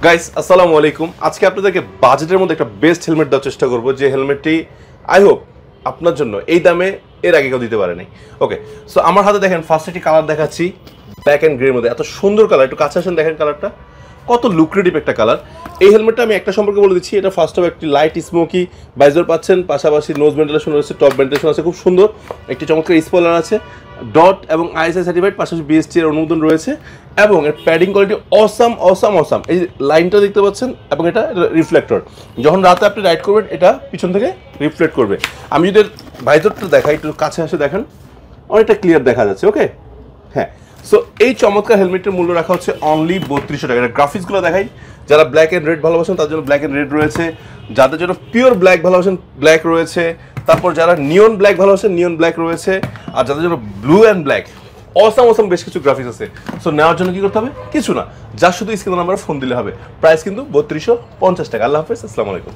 Guys আসসালামু আলাইকুম। আজকে আপনাদেরকে বাজেটের মধ্যে একটা বেস্ট হেলমেট দেওয়ার চেষ্টা করব, যে হেলমেটটি আই হোপ আপনার জন্য এই দামে এর আগে কেউ দিতে পারে নাই। ওকে, সো আমার হাতে দেখেন ফার্স্ট একটি কালার দেখাচ্ছি, ব্ল্যাক অ্যান্ড গ্রের মধ্যে। এত সুন্দর কালার, একটু কাছে আসেন দেখেন কালারটা কত লুক্রেটিভ একটা কালার। এই হেলমেটটা আমি একটা সম্পর্কে বলে দিচ্ছি, এটা ফার্স্ট অফ একটি লাইট স্মোকি ভাইজার পাচ্ছেন, পাশাপাশি নোজ ভেন্টিলেশন রয়েছে, টপ ভেন্টিলেশন আছে, খুব সুন্দর একটি চমৎকার স্পয়লার আছে, ডট এবং আইএসআই সার্টিফাইড, পাশাপাশি বিএসটি এর অনুমোদন রয়েছে এবং এর padding quality awesome awesome awesome. এই লাইনটা দেখতে পাচ্ছেন এবং এটা রিফ্লেক্টর, যখন রাতে আপনি রাইড করবেন এটা পিছন থেকে রিফ্লেক্ট করবে। আমি যদি ভাইজারটা দেখাই, একটু কাছে আসে দেখেন, অনেকটা ক্লিয়ার দেখা যাচ্ছে। ওকে, হ্যাঁ। সো এই চমৎকার হেলমেটের মূল্য রাখা হচ্ছে অনলি 3200 টাকা। এটা গ্রাফিক্সগুলো দেখাই, যারা ব্ল্যাক অ্যান্ড রেড ভালোবাসেন তার জন্য ব্ল্যাক অ্যান্ড রেড রয়েছে, যাদের জন্য পিওর ব্ল্যাক ভালোবাসেন ব্ল্যাক রয়েছে, তারপর যারা নিয়ন ব্ল্যাক ভালোবাসেন নিয়ন ব্ল্যাক রয়েছে, আর যাদের জন্য blue and black awesome awesome বেশ কিছু গ্রাফিক্স আছে। সো নেওয়ার জন্য কি করতে হবে? কিছু না, যা শুধু স্ক্রিন নাম্বারে ফোন দিলে হবে। প্রাইস কিন্তু 3250 টাকা। আল্লাহ হাফেজ, আসসালামু আলাইকুম।